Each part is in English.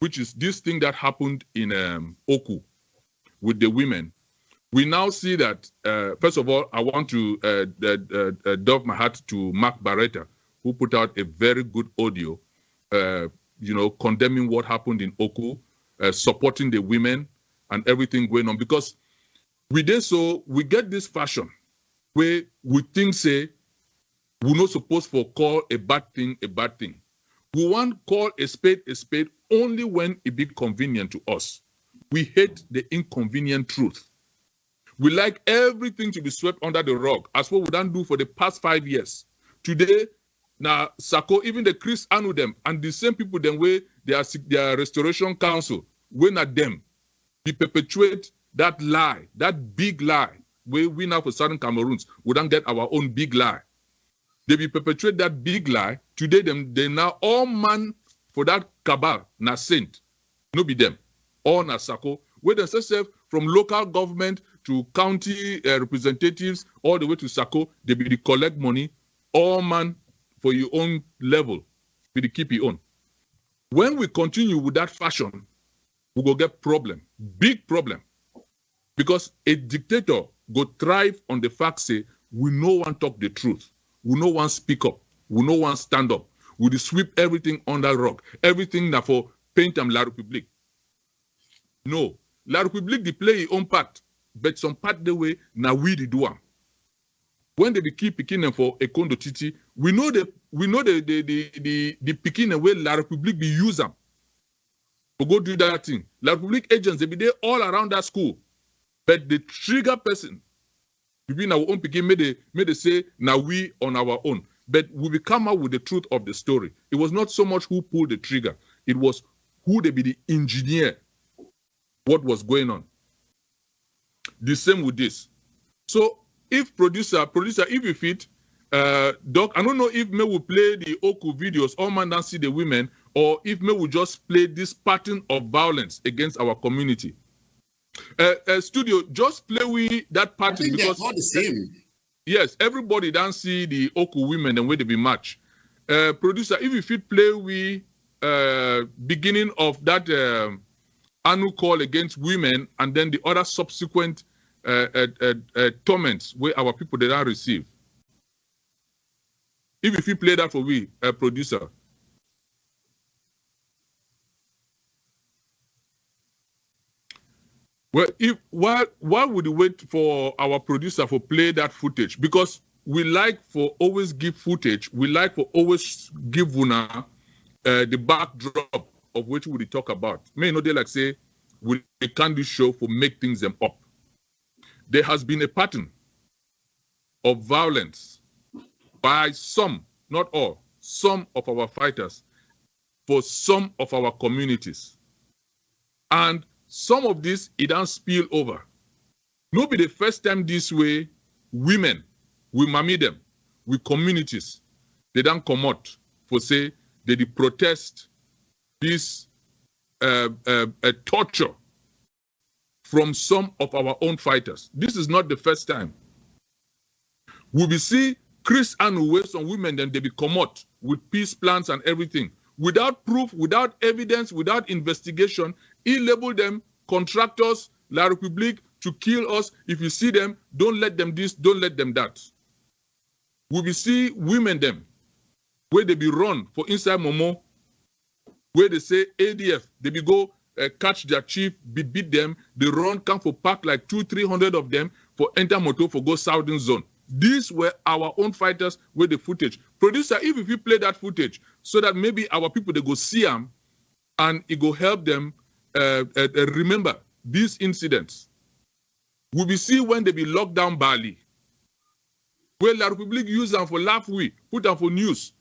which is this thing that happened in Oku with the women, we now see that, first of all, I want to doff my hat to Mark Barretta, who put out a very good audio, condemning what happened in Oku, supporting the women and everything going on. Because we get this fashion where we think, say, we're not supposed to call a bad thing a bad thing. We want to call a spade only when it be convenient to us. We hate the inconvenient truth. We like everything to be swept under the rug, as what we done do for the past 5 years. Today, now Sako, even the Chris Anu them, and the same people them way their Restoration Council, when at them, we perpetuate that lie, that big lie, where we now for Southern Cameroons, we don't get our own big lie. They be perpetuate that big lie. Today, they now all man for that cabal, na saint, no be them, all na Sako, where themselves from local government to county representatives, all the way to Sako, they be the collect money, all man for your own level, be the keep your own. When we continue with that fashion, we go get problem, big problem. Because a dictator go thrive on the fact say, we no one talk the truth. We no one speak up. We no one stand up. We sweep everything under rug. Everything now for paint and La République. No. La République, they play its own part. But some part the way, now we do them. When they be keep picking them for a condo titi, we know the picking away La République be use them. We go do that thing. La République agents, they be there all around that school. But the trigger person, between our own picking, made they say, now we on our own. But we come out with the truth of the story. It was not so much who pulled the trigger. It was who they be the engineer, what was going on. The same with this. So if producer, if you fit, Doc, I don't know if me will play the Oku videos, all man don't see the women, or if me will just play this pattern of violence against our community. Studio, just play with that pattern. I think because they're all the same. Yes, everybody don't see the Oku women and where they be match. Producer, if you fit play with beginning of that Anu call against women and then the other subsequent torments where our people did not receive. If you play that for we, producer. Well, why would we wait for our producer for play that footage? Because we like for always give footage. We like for always give Vuna the backdrop of which we talk about. May not they like say we can't do show for make things them up. There has been a pattern of violence by some, not all, some of our fighters for some of our communities. And some of this, it don't spill over. No be the first time this way, women, we mammy them, we communities, they don't come out for say, they protest this torture from some of our own fighters. This is not the first time. We will see Chris and where some women, then they be come out with peace plans and everything. Without proof, without evidence, without investigation, he labeled them contractors, La République, to kill us. If you see them, don't let them this, don't let them that. We will see women them, where they be run for inside Momo, where they say ADF, they be go catch their chief, beat them, they run, come for pack like 200-300 of them for enter motor for go southern zone. These were our own fighters with the footage. Producer, if you play that footage, so that maybe our people, they go see them, and it go help them remember these incidents. We will see when they be locked down Bali, where La République use them for laugh we, put them for news.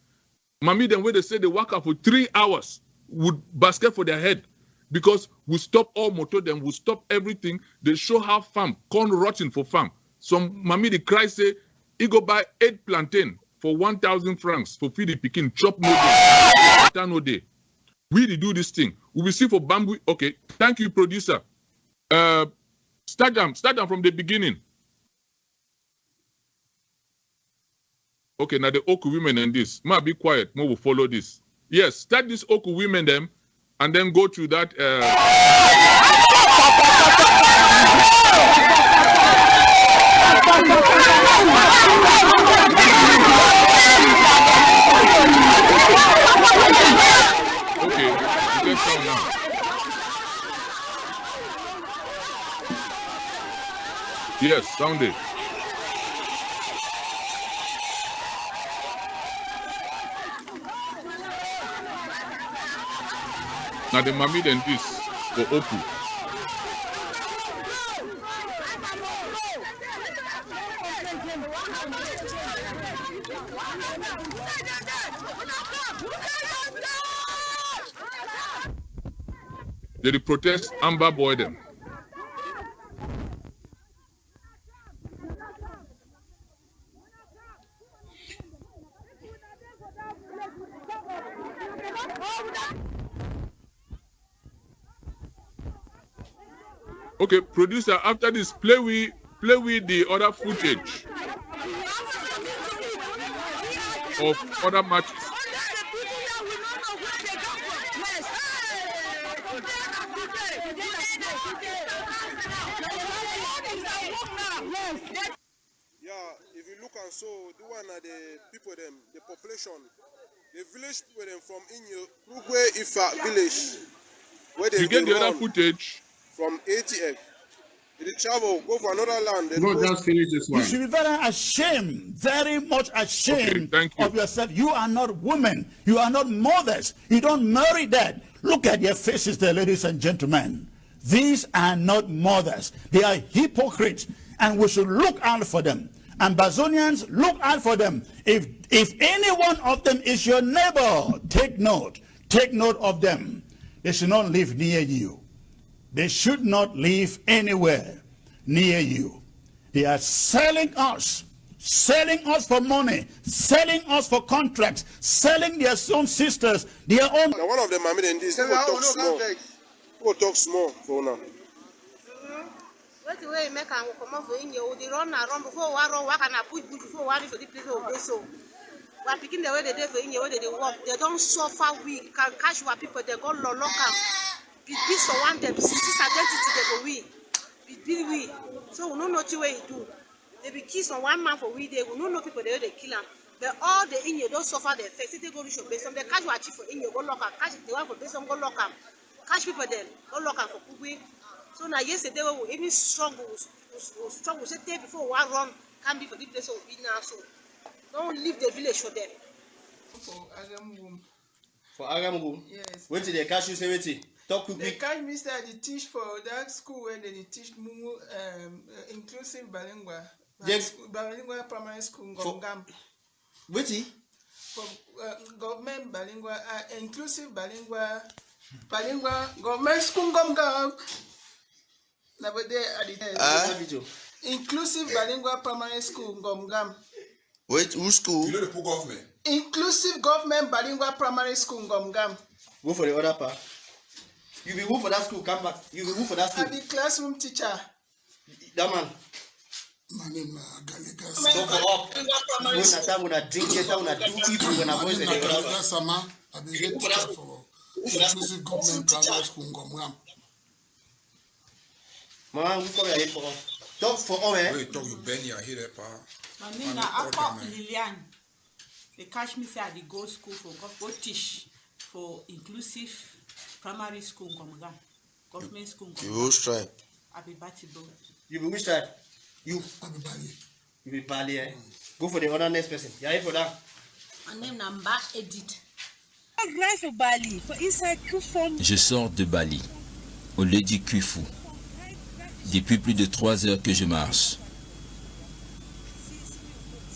Mami, then where they say they work out for 3 hours with basket for their head, because we stop all motor, then we stop everything. They show how farm, corn rotting for farm. Some mami the cry say, he go buy 8 plantain for 1,000 francs for feed the pikin, chop no day, no day. We do this thing. We will see for bamboo. Okay, thank you, producer. Start them from the beginning. Okay, now the Oku women and this. Ma be quiet, Ma will follow this. Yes, start this Oku women them and then go to that. Okay, you get sound now. Yes, sound it. Now the mammy then this for Opu. They protest Amber Boy them. Okay, producer, after this, play with the other footage of other matches. Yeah, if you look and so the one are the people them, the population, the village people them from Inyo, Rugwe Ifa village, where they you get the other footage from ATF. They travel, go for another land. No, just finish this one. You should be very ashamed, very much ashamed of yourself. You are not women. You are not mothers. You don't marry that. Look at your faces there, ladies and gentlemen. These are not mothers. They are hypocrites, and we should look out for them. Ambazonians, look out for them. If any one of them is your neighbor, take note of them. They should not live near you. They should not live anywhere near you. They are selling us for money, selling us for contracts, selling their own sisters, their own. Now one of them, I mean, this people talk small. People talk small for now. What the way you make and come off in you, they run around before one run, work and I put good before one for the place of this. So, but picking the way they do for in your way they work, they don't suffer weak, can catch what people they go local. Be so one them, sisters identity they go we. Be we. So we don't know what way you do. They be kiss on one man for we, they will not know people they kill them. But all the in you don't suffer the effects. They go to show based on the catch what for in you go local, catch the one for based on go local. Catch people then, go local for Kugwe. So now yesterday we even struggle, we said day before one run can be for the place of be now. So don't leave the village for them. For Agamugum? Yes. Wait till they catch you, say wait. Talk quickly. They catch me say they teach for that school where they teach inclusive bilingual. Yes. Bilingual primary school Gam. Wait. For government bilingual inclusive bilingual government school Gam. Inclusive bilingual primary school Gam. Wait, whose school? You know the poor government. Inclusive government bilingual primary school Gam. Go for the other part. You be who for that school? Come back. You be who for that school? I be classroom teacher. That man. My name is Galigas. So for up. When I drink it, when I do evil, when I voice the summer, I be head teacher for inclusive government primary school Gam. Mama, who come here for talk for all, eh? Wait, talk you Ben here, hear that part. My name is Apa Lilian. They catch me say I dey go school for go teach for inclusive primary school Gam. Government school Gam. You will strive. I be Batibo. You be which side? You. I be Bali. You be Bali, eh? Go for the other next person. You are here for that. My name is Mba Edith. Je sors de Bali, au lieu du Kufu. Depuis plus de 3 heures que je marche.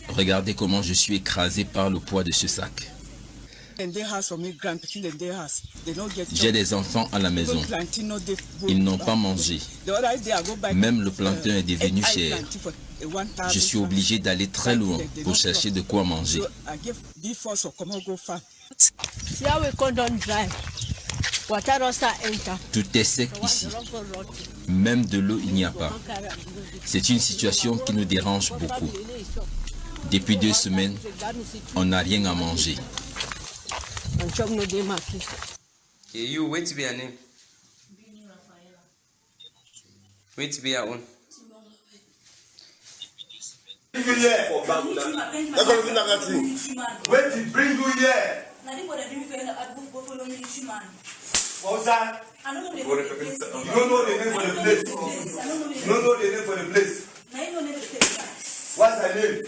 Regardez comment je suis écrasé par le poids de ce sac. J'ai des enfants à la maison. Ils n'ont pas mangé. Même le plantain est devenu cher. Je suis obligé d'aller très loin pour chercher de quoi manger. Tout est sec ici. Même de l'eau, il n'y a pas. C'est une situation qui nous dérange beaucoup. Depuis 2 semaines, on n'a rien à manger. Yeah, you wait to be your name. Wait to be your own. Wait to bring you here. What's that? You don't know the name for the place. You don't know the name for the place. What's her name?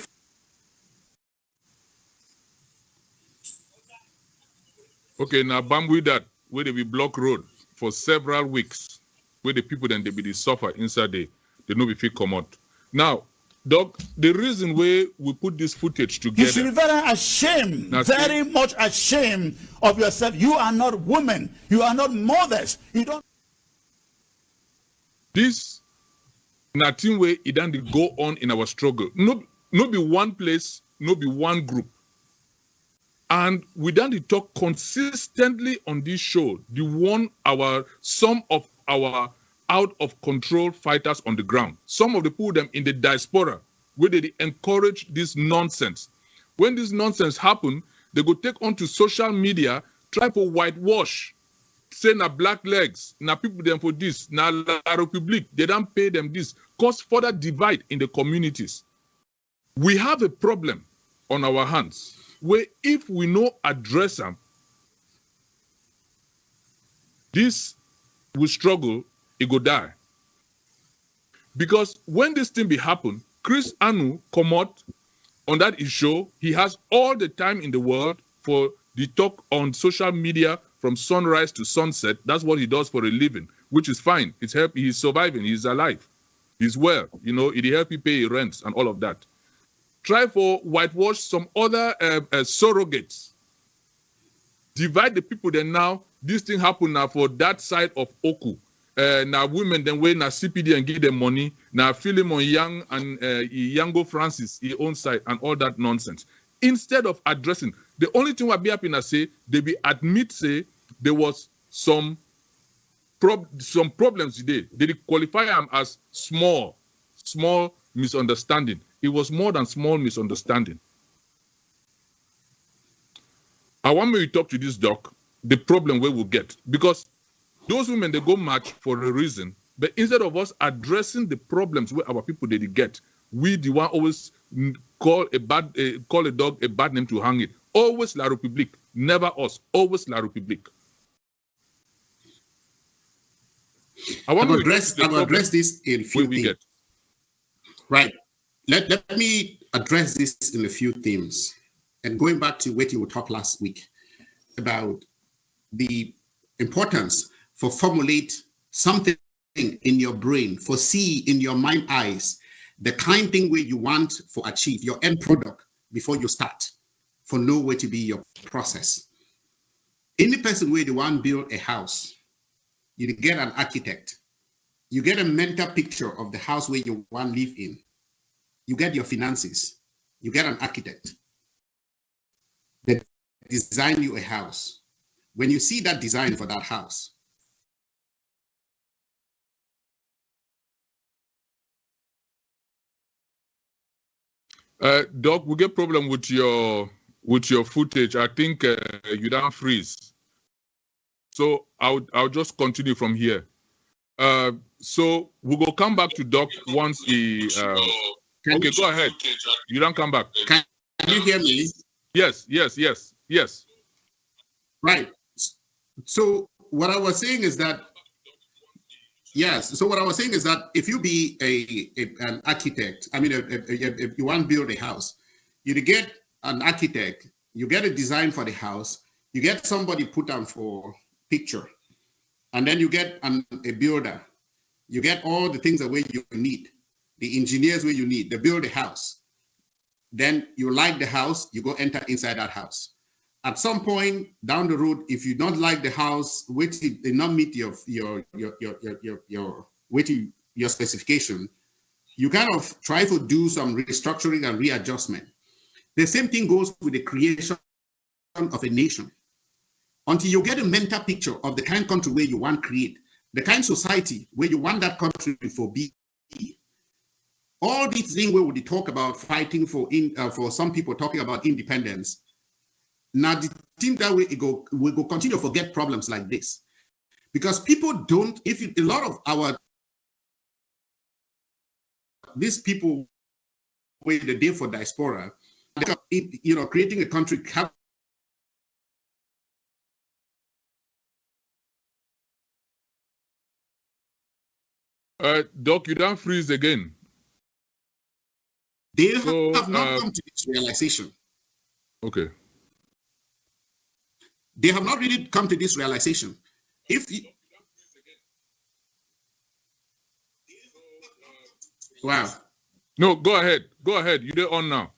Okay, now bamboo that where they will block road for several weeks, where the people then they be suffer inside they no be fit come out. Now, Doc, the reason why we put this footage together. You should be very ashamed, very much ashamed of yourself. You are not women. You are not mothers. You don't. This nothing way it don't go on in our struggle. No be one place, no be one group. And we don't talk consistently on this show. Some of our out of control fighters on the ground. Some of the people them in the diaspora where they encourage this nonsense. When this nonsense happen, they go take onto social media, try for whitewash, say na black legs, na people them for this, na La Republique, they don't pay them this, cause further divide in the communities. We have a problem on our hands where if we no address them, this will struggle, it go die. Because when this thing be happen, Chris Anu come out on that issue, he has all the time in the world for the talk on social media from sunrise to sunset. That's what he does for a living, which is fine. He's surviving, he's alive, he's well, it help you pay rents and all of that. Try for whitewash some other surrogates. Divide the people then now, this thing happen now for that side of Oku. Now women then wait na CPD and give them money. Now film on Young and Yango Francis, his own side and all that nonsense. Instead of addressing, the only thing what be happen to say, they be admit say there was some problems today. They qualify them as small misunderstanding. It was more than small misunderstanding. I want me to talk to this doc, the problem where we'll get. Because those women, they go march for a reason. But instead of us addressing the problems where our people they get, we the one always call a dog a bad name to hang it. Always La Republique, never us. Always La Republique. I will address this in a few things. Right. Let me address this in a few themes. And going back to what you talked last week about the importance for formulate something in your brain, foresee in your mind eyes, the kind thing where you want for achieve your end product before you start, for know where to be your process. Any person where they want to build a house, you get an architect, you get a mental picture of the house where you want to live in, you get your finances, you get an architect that design you a house. When you see that design for that house, Doc, we get problem with your footage. I think you don't freeze. So I'll just continue from here. So we will come back to Doc once he. Okay, go ahead. You don't come back. Can you hear me? Yes. Right. So what I was saying is that. Yes. So what I was saying is that if you be an architect, I mean, if you want to build a house, you get an architect, you get a design for the house, you get somebody put down for picture, and then you get a builder, you get all the things that way you need, the engineers where you need, they build a house. Then you like the house, you go enter inside that house. At some point down the road, if you don't like the house, which did not meet your specification, you kind of try to do some restructuring and readjustment. The same thing goes with the creation of a nation. Until you get a mental picture of the kind of country where you want to create, the kind of society where you want that country to be. All these things where we talk about fighting for some people talking about independence. Now, the thing that we go continue to forget problems like this. Because people don't, a lot of these people with the day for diaspora, creating a country. Doc, you don't freeze again. They have not come to this realization. Okay. They have not really come to this realization. Wow. No, go ahead. Go ahead. You're on now.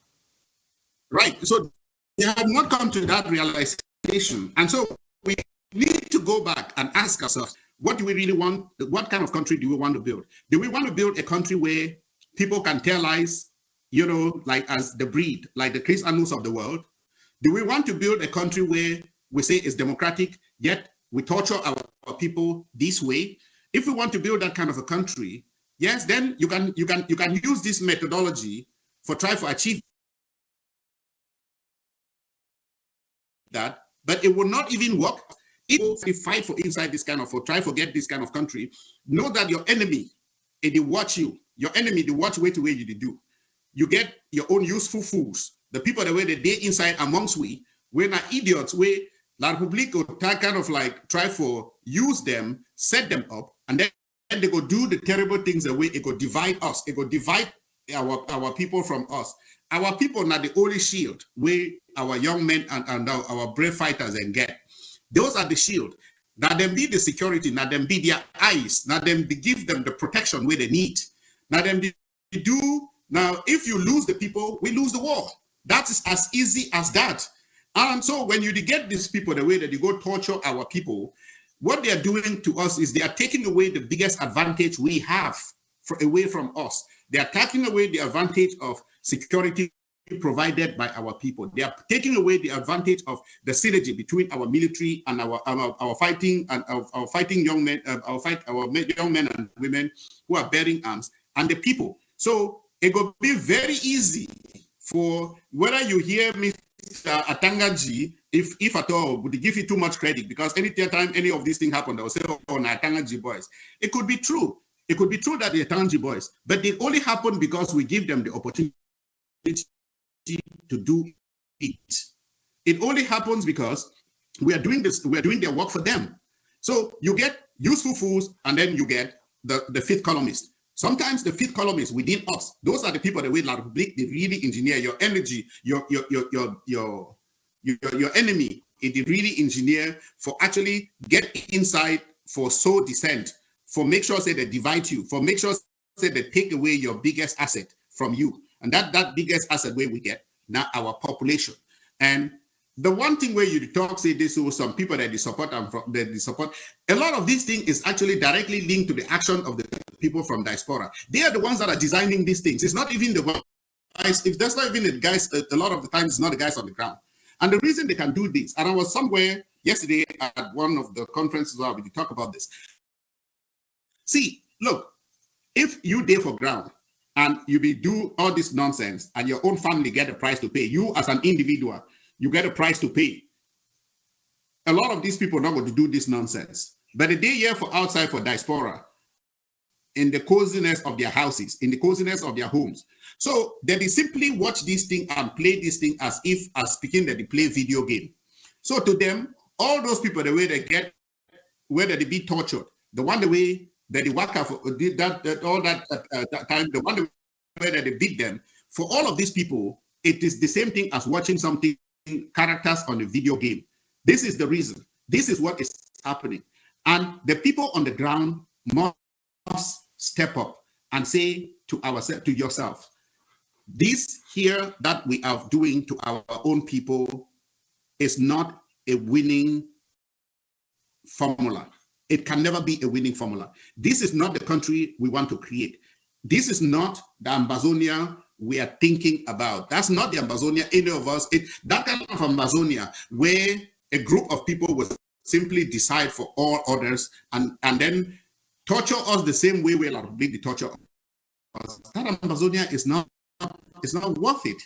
Right. So they have not come to that realization. And so we need to go back and ask ourselves, what do we really want? What kind of country do we want to build? Do we want to build a country where people can tell lies, like as the breed, like the Chris Anus of the world? Do we want to build a country where we say it's democratic, yet we torture our people this way? If we want to build that kind of a country, yes, then you can use this methodology for try to achieve that, but it will not even work. If you fight for inside this kind of, or try to get this kind of country, know that your enemy, they watch you. Your enemy, they watch way to way you do. You get your own useful fools. The people that were the day inside amongst we're not idiots. We La Republic or kind of like try for use them, set them up, and then they go do the terrible things the way it go divide us. It go divide our people from us. Our people not the only shield where our young men and our brave fighters and get. Those are the shield. Now them be the security, now them be their eyes, now them be give them the protection where they need. Now them do. Now if you lose the people, we lose the war. That is as easy as that. And so when you get these people the way that you go torture our people, what they are doing to us is they are taking away the biggest advantage we have away from us. They are taking away the advantage of security provided by our people. They are taking away the advantage of the synergy between our military and our fighting and our fighting young men, our young men and women who are bearing arms, and the people. So it will be very easy for whether you hear Mr. Atangaji, if at all, would give you too much credit, because any time any of these things happen, they will say, oh, Atangaji boys. It could be true. It could be true that they're Atangaji boys, but they only happen because we give them the opportunity to do it. It only happens because we are doing this, we are doing their work for them. So you get useful fools, and then you get the fifth columnist. Sometimes the fifth columnists within us, those are the people that we La Republic, they really engineer your energy, your enemy, they really engineer for actually get inside, for sow dissent, for make sure say they divide you, for make sure say they take away your biggest asset from you. And that biggest asset where we get now our population. And the one thing where you talk, say this was some people that they support and that they support, a lot of these things is actually directly linked to the action of the people from diaspora. They are the ones that are designing these things. It's not even the guys, if that's not even the guys, a lot of the time it's not the guys on the ground. And the reason they can do this, and I was somewhere yesterday at one of the conferences where we talk about this. See, look, if you there for ground and you be do all this nonsense and your own family get a price to pay, you as an individual, you get a price to pay. A lot of these people are not going to do this nonsense. But they here for outside for diaspora, in the coziness of their houses, in the coziness of their homes. So they simply watch this thing and play this thing as speaking that they play video game. So to them, all those people, the way they get, whether they be tortured, the one the way that they work out did that time, the one the way that they beat them, for all of these people, it is the same thing as watching something, characters on a video game. This is the reason. This is what is happening. And the people on the ground must step up and say to ourselves, to yourself, this here that we are doing to our own people is not a winning formula. It can never be a winning formula. This is not the country we want to create. This is not the Amazonia we are thinking about. That's not the Amazonia, any of us. That kind of Amazonia where a group of people will simply decide for all others and then torture us the same way we are completely torture us. That Amazonia is not worth it.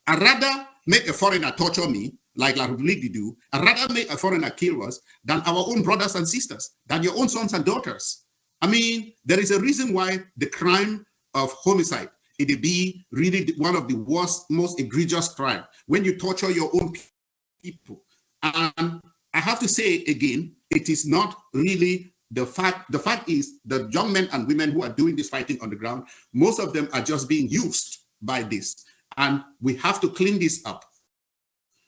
I'd rather make a foreigner torture me like La Republique do, and rather make a foreigner kill us than our own brothers and sisters, than your own sons and daughters. I mean, there is a reason why the crime of homicide, it be really one of the worst, most egregious crime, when you torture your own people. And I have to say again, it is not really the fact. The fact is the young men and women who are doing this fighting on the ground, most of them are just being used by this. And we have to clean this up.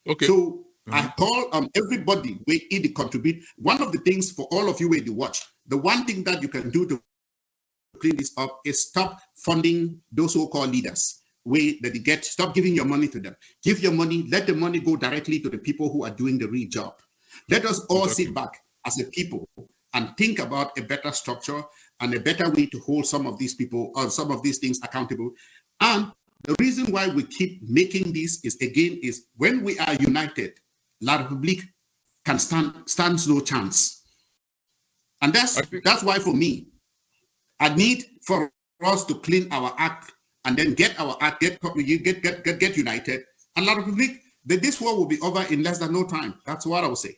Okay. So I call on everybody where it contribute. One of the things for all of you where you watch, the one thing that you can do to clean this up is stop funding those so-called leaders. Stop giving your money to them. Give your money, let the money go directly to the people who are doing the real job. Let us all sit back as a people and think about a better structure and a better way to hold some of these people or some of these things accountable. And the reason why we keep making this is when we are united, La Republique can stands no chance. And that's why for me, I need for us to clean our act and then get our act, get united. And La Republique, this war will be over in less than no time. That's what I would say.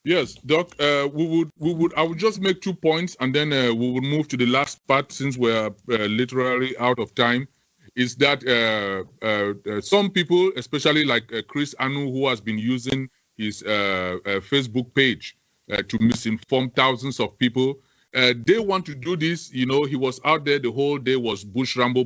Yes, Doc. I would just make 2 points, and then we will move to the last part since we're literally out of time. Is that some people, especially like Chris Anu, who has been using his Facebook page to misinform thousands of people, they want to do this. You know, he was out there the whole day, was Bush Rambo.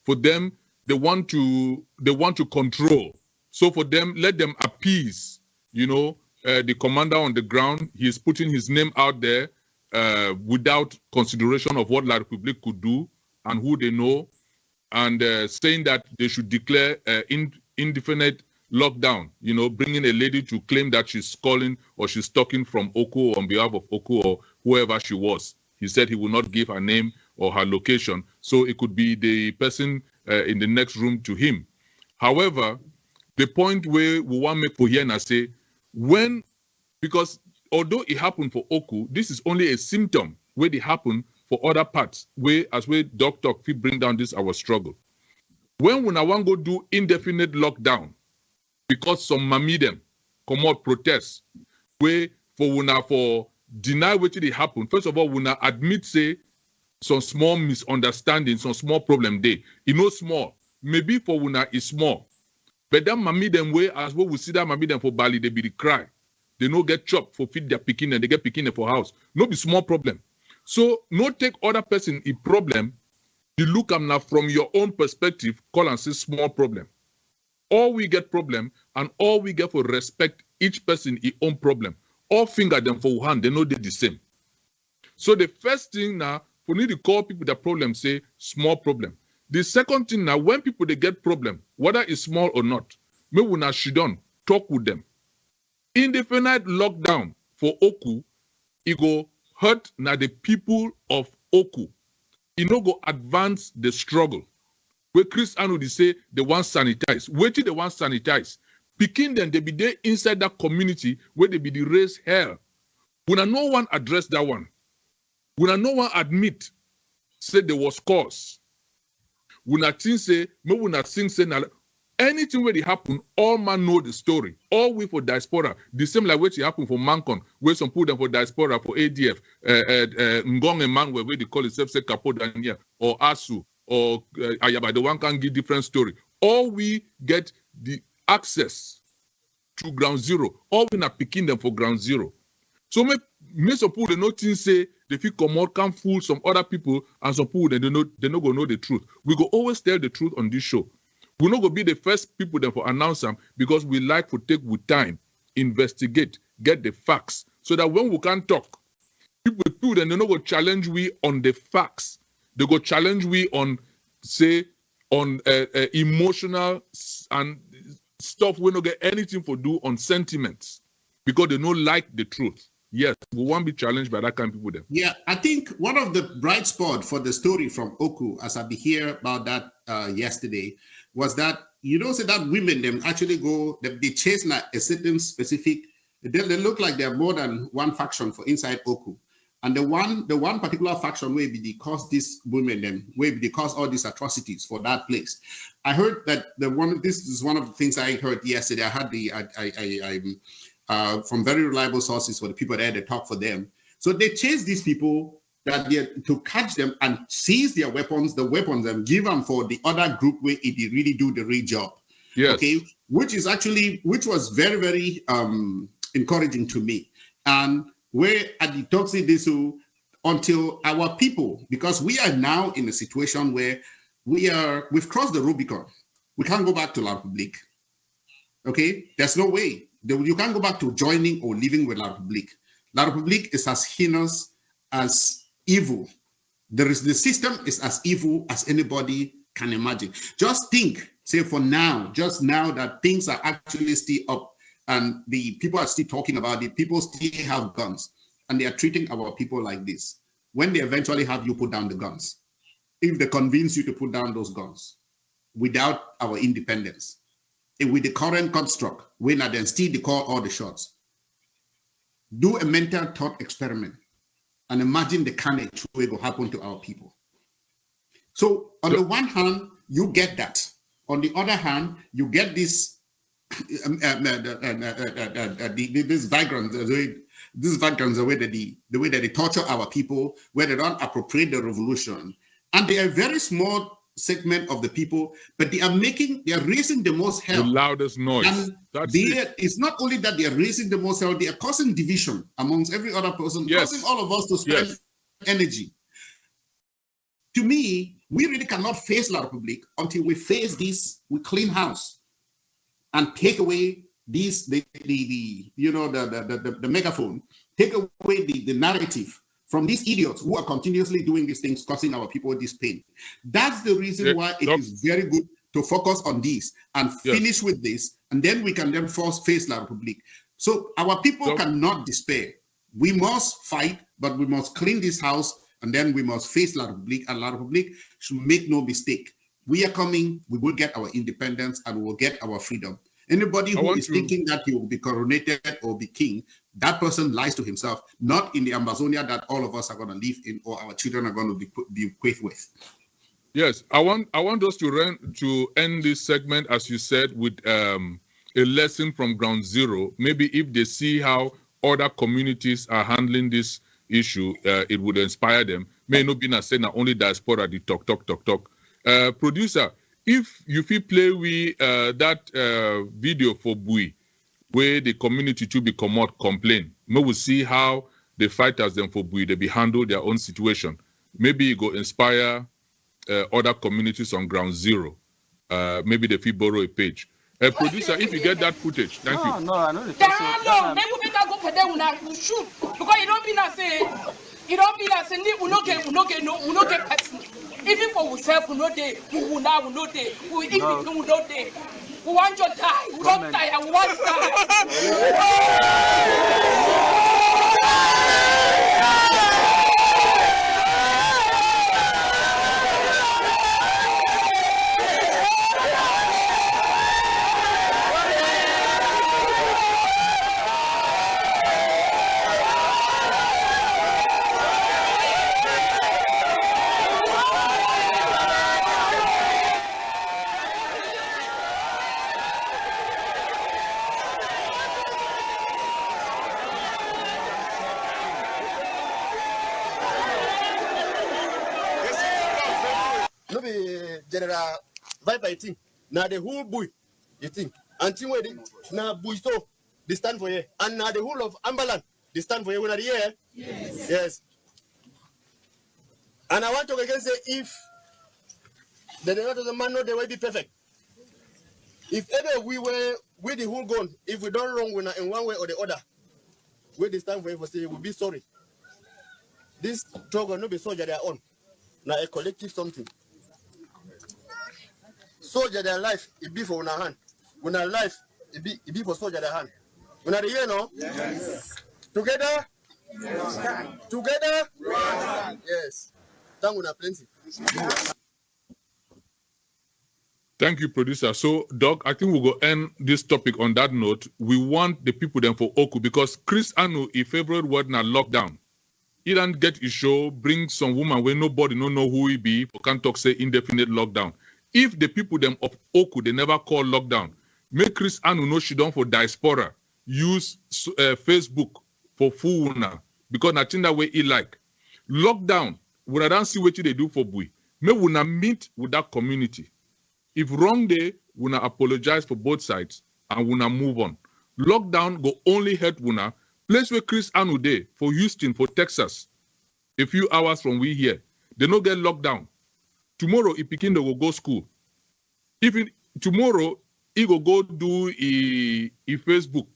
For them, they want to control. So for them, let them appease. You know, the commander on the ground. He's putting his name out there without consideration of what La Republique could do and who they know, and saying that they should declare indefinite lockdown, you know, bringing a lady to claim that she's calling or she's talking from Oko on behalf of Oko or whoever she was. He said he will not give her name or her location, so it could be the person in the next room to him. However, the point where we want to make for here and say, because although it happened for Oko, this is only a symptom where it happened for other parts, as Dr. Fi bring down this our struggle. When we now want to go do indefinite lockdown, because some mami them come out protest, where for deny what it happened. First of all, we now admit say some small misunderstanding, some small problem there. You know, small. Maybe for una is small. But that mami them way as well we see that mami them for Bali, they be the cry. They no get chopped for feed their picking and they get picking for house. No be small problem. So no take other person a problem, you look am now from your own perspective, call and say small problem. All we get problem and all we get for respect each person his own problem. All finger them for hand, they know they the same. So the first thing now, we need to call people that problem, say small problem. The second thing now, when people they get problem, whether it's small or not, maybe we now should talk with them. Indefinite lockdown for Oku, it go hurt now the people of Oku. It no go advance the struggle. Where Chris Anu say they want sanitize. Wait till they want sanitize. Picking them, they be there inside that community where they be the raise hell. When no one address that one. When no one admit, say there was cause. When I think say, maybe when I think say, anything where it happen, all man know the story. All we for diaspora, the same like what it happened for Mancon, where some put them for diaspora, for ADF, Ngong Emmanuel, where they call itself say Capo Daniel, or ASU, or Ayaba, the one can give different story. All we get the access to ground zero. All we not picking them for ground zero. So me some people they no think say they feel come out can fool some other people and some people they no go know the truth. We go always tell the truth on this show. We're not going to be the first people then for announce them because we like to take with time, investigate, get the facts, so that when we can talk, people then they're not going to challenge we on the facts. They go challenge we on, say, on emotional and stuff we don't get anything for do on sentiments because they don't like the truth. Yes, we won't be challenged by that kind of people then. Yeah, I think one of the bright spots for the story from Oku, as I be hear about that yesterday, was that, you know, say that women, them actually go, they chase like a certain specific, they look like they're more than one faction for inside Oku. And the one particular faction where they cause these women, them where they cause all these atrocities for that place. I heard that this is one of the things I heard yesterday. I had from very reliable sources for the people there, they talk for them. So they chase these people to catch them and seize their weapons, and give them for the other group where they really do the real job. Yes. Okay, which was very, very encouraging to me. And where at the toxic issue until our people, because we are now in a situation where we've crossed the Rubicon. We can't go back to La République. Okay, there's no way. You can't go back to joining or living with La République. La République is as heinous as evil. The system is as evil as anybody can imagine. Just think, say for now, just now that things are actually still up and the people are still talking about it, people still have guns and they are treating our people like this. When they eventually have you put down the guns, if they convince you to put down those guns without our independence, and with the current construct, when then still they call all the shots, do a mental thought experiment and imagine the carnage will happen to our people. So on the one hand, you get that. On the other hand, you get this these vagrants, the way that they torture our people, where they don't appropriate the revolution. And they are a very small segment of the people, but they are raising the most hell. The loudest noise. And it's not only that they are raising the most hell, they are causing division amongst every other person, causing all of us to spend energy. To me, we really cannot face La République until we face this, we clean house and take away the megaphone, take away the narrative from these idiots who are continuously doing these things, causing our people this pain. That's the reason why it is very good to focus on this and finish with this, and then we can then face La République. So our people cannot despair. We must fight, but we must clean this house, and then we must face La République, and La République should make no mistake. We are coming, we will get our independence, and we will get our freedom. Anybody who is thinking that he will be coronated or be king, that person lies to himself, not in the Amazonia that all of us are going to live in or our children are going to be equipped with. Yes, I want us to end this segment, as you said, with a lesson from ground zero. Maybe if they see how other communities are handling this issue, it would inspire them. May not be saying not only diaspora, the talk. Producer, if you feel play with that video for Bui, where the community to be complain, we will see how the fighters them for Bui, they be handle their own situation. Maybe it go inspire other communities on ground zero. Maybe they feel borrow a page. Producer, if you get that footage, thank you. No, I know the first one. Maybe we better go for them when I shoot. Because you don't be like say, we no get person. Even for ourselves, we no day, we will not, we no day. We eat, we no day. We want to die, we don't die, and we want to die. General Viper thing. Now the whole boy, you think. Until when now boy so they stand for you. And now the whole of Ambalan, they stand for you when are here. Yes. And I want to again say if the not of the man know they will be perfect. If ever we were with the whole gun, if we don't wrong in one way or the other, we they stand for you for say we'll be sorry. This struggle not be soldier their own. Now a collective something. Soldier their life, it be for our hand. When our life, it be for soldier their hand. When are you know? Yes. Together? Yes. Together? Yes. Thank you, plenty. Thank you, producer. So, Doc, I think we'll go end this topic on that note. We want the people then for Oku because Chris Anu, a favorite word now lockdown. he don't get his show, bring some woman where nobody no know who he be, for can't talk say indefinite lockdown. If the people them of Oku, they never call lockdown, make Chris Anu know she done for diaspora, use Facebook for full now, because nothing that way he like. Lockdown, would I don't see what they do for Bui. May we not meet with that community. If wrong day, we not apologize for both sides and we not move on. Lockdown go only hurt Wuna. Place where Chris Anu day for Houston, for Texas, a few hours from we here. They no get locked down. Tomorrow, if Pekin they will go school. Tomorrow, he go do a Facebook.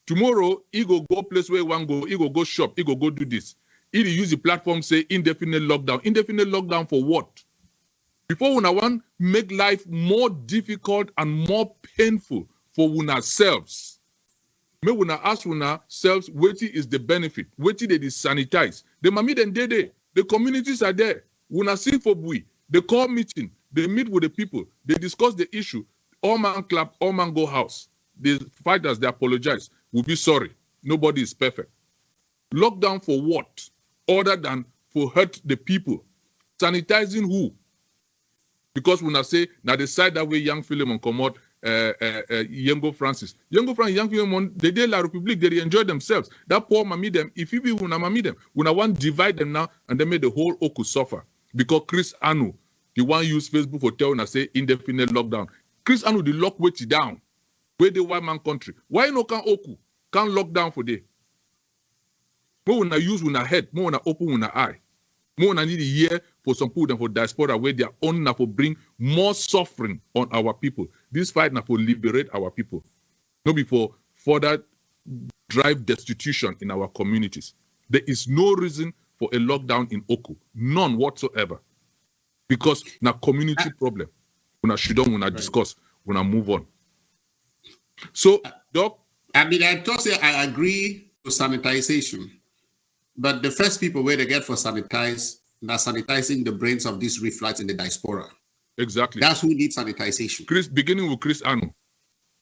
Tomorrow, he go place where one go, he go shop, he go do this. He use the platform say indefinite lockdown. Indefinite lockdown for what? Before una want make life more difficult and more painful for una selves. May una ask una selves what is the benefit, what they sanitize. The mami then they the communities are there. Una see for Bui. They call meeting, they meet with the people, they discuss the issue. All man clap, all man go house. The fighters they apologize. We'll be sorry. Nobody is perfect. Lockdown for what? Other than for hurt the people. Sanitizing who? Because when I say, now the side that way young Philemon come out, Yengo Francis. Yengo Francis, young Philemon, they did La Republique, they enjoy themselves. That poor mami them, if you be una mami them, when I want divide them now, and they made the whole Oku suffer. Because Chris Anu, the one use Facebook for telling us say indefinite lockdown. Chris Anu, the lock weight down. Where the white man country. Why no can Oku? Can't lock down for day. More when I use when I head, more when I open when I eye. More when I need a year for some people than for diaspora where they are on for bring more suffering on our people. This fight now for liberate our people. Not before further drive destitution in our communities. There is no reason for a lockdown in Oku. None whatsoever. Because now community problem. When I should when I discuss, when I move on. So, Doc. I mean, I totally I agree to sanitization. But the first people where they get for sanitize, they're sanitizing the brains of these reflux in the diaspora. Exactly. That's who needs sanitization. Chris, beginning with Chris Anu.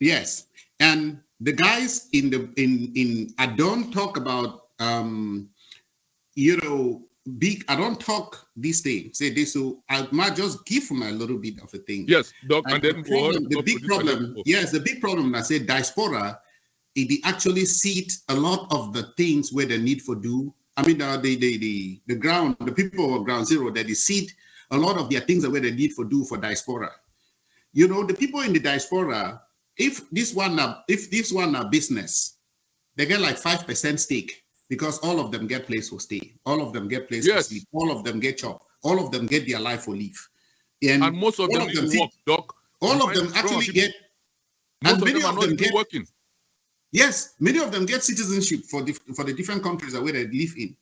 Yes. And the guys I don't talk about I don't talk these things. Say this, so I might just give them a little bit of a thing. Yes, Doc, and then the big problem I say diaspora, it actually seat a lot of the things where the need for do. I mean, the ground, the people of ground zero, that they seat a lot of their things where they need for do for diaspora. You know, the people in the diaspora, if this one are business, they get like 5% stake because all of them get place for stay, all of them get place for sleep, all of them get job, all of them get their life for leave, and most of them work, Doc. All of them actually get, and many of them get working. Yes, many of them get citizenship for the different countries where they live in.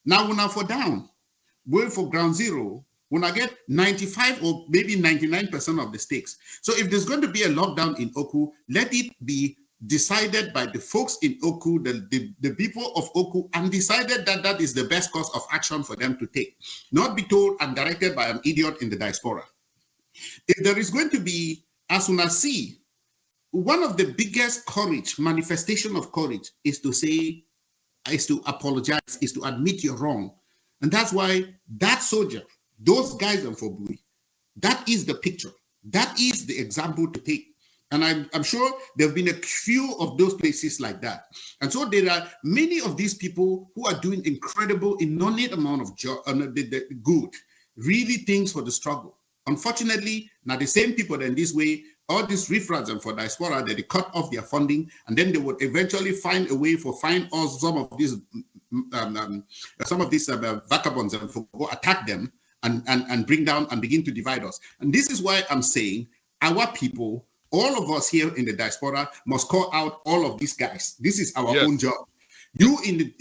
Now, when I for down, going for ground zero, when I get 95 or maybe 99% of the stakes. So if there's going to be a lockdown in Oku, let it be decided by the folks in Oku, the people of Oku, and decided that that is the best course of action for them to take. Not be told and directed by an idiot in the diaspora. If there is going to be, as soon as see, one of the biggest manifestation of courage is to apologize, is to admit you're wrong. And that's why that soldier, those guys in Fobui, that is the picture. That is the example to take. And I'm sure there have been a few of those places like that. And so there are many of these people who are doing incredible, inordinate amount of good, really things for the struggle. Unfortunately, now the same people in this way, all these referrals and for diaspora, that they cut off their funding, and then they would eventually find a way for find us some of these vagabonds and go attack them and bring down and begin to divide us. And this is why I'm saying our people, all of us here in the diaspora, must call out all of these guys. This is our own job. You in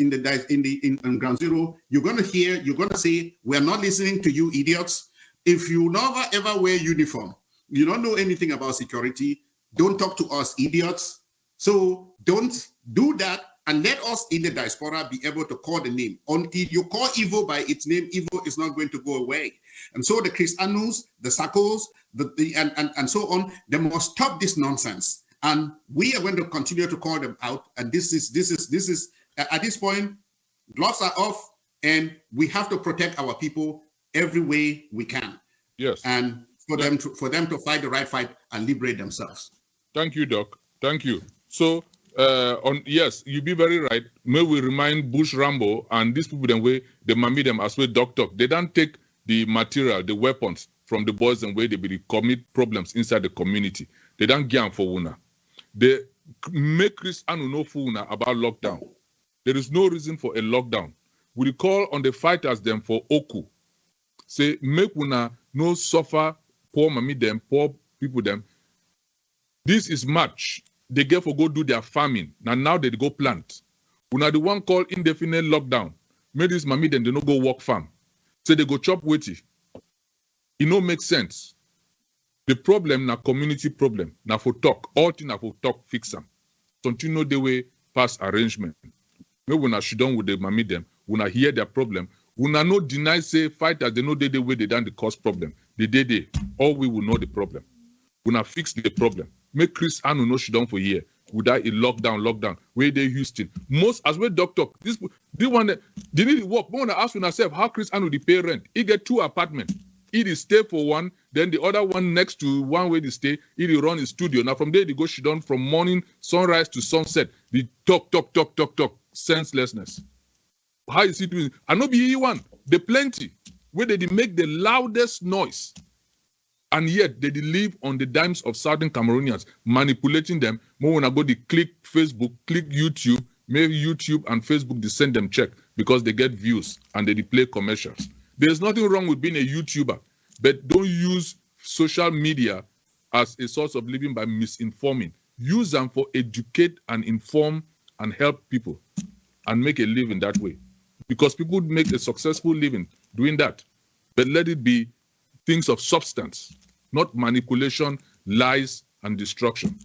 ground zero, you're gonna say, we're not listening to you idiots. If you never ever wear uniform, you don't know anything about security, don't talk to us idiots. So don't do that, and let us in the diaspora be able to call the name. Until you call evil by its name, evil is not going to go away. And so the Christianus, the Sakos, and so on, they must stop this nonsense. And we are going to continue to call them out. And this is at this point, Gloves are off, and we have to protect our people every way we can. Yes. And for them to fight the right fight and liberate themselves. Thank you, Doc. Thank you. So, yes, you be very right. May we remind Bush Rambo and these people them way they mami them as well Doc. They don't take the material, the weapons from the boys and way they be commit problems inside the community. They don't get for una. They make Chris Anu no fool about lockdown. There is no reason for a lockdown. We call on the fighters them for Oku. Say make una no suffer poor mami them, poor people them. This is March. They get for go do their farming. Now they go plant. Una the one called indefinite lockdown. Make this mami them they no go work farm. Say they go chop wetty. It no make sense. The problem na community problem. Na for talk. All things na for talk fix them. Continue the way past arrangement. Maybe when I sit down with the mami them, when I hear their problem, when I no deny say fighters, they know the way they done the cause problem. They. All we will know the problem. When I fix the problem. Make Chris Anu no sit down for here. Without a lockdown. Where they Houston. Most as well doctor. This one they need to work. But when I ask myself how Chris Anu the pay rent, he get 2 apartments. He dey stay for one, then the other one next to one where they stay, he dey run his studio. Now from there they go sit down from morning, sunrise to sunset. They talk, senselessness. How is he doing? I know be one. They plenty where they make the loudest noise. And yet they live on the dimes of Southern Cameroonians, manipulating them. More when I go, they click Facebook, click YouTube, maybe YouTube and Facebook, they send them check because they get views and they play commercials. There's nothing wrong with being a YouTuber, but don't use social media as a source of living by misinforming. Use them for educate and inform and help people and make a living that way. Because people make a successful living doing that. But let it be things of substance, not manipulation, lies, and destruction.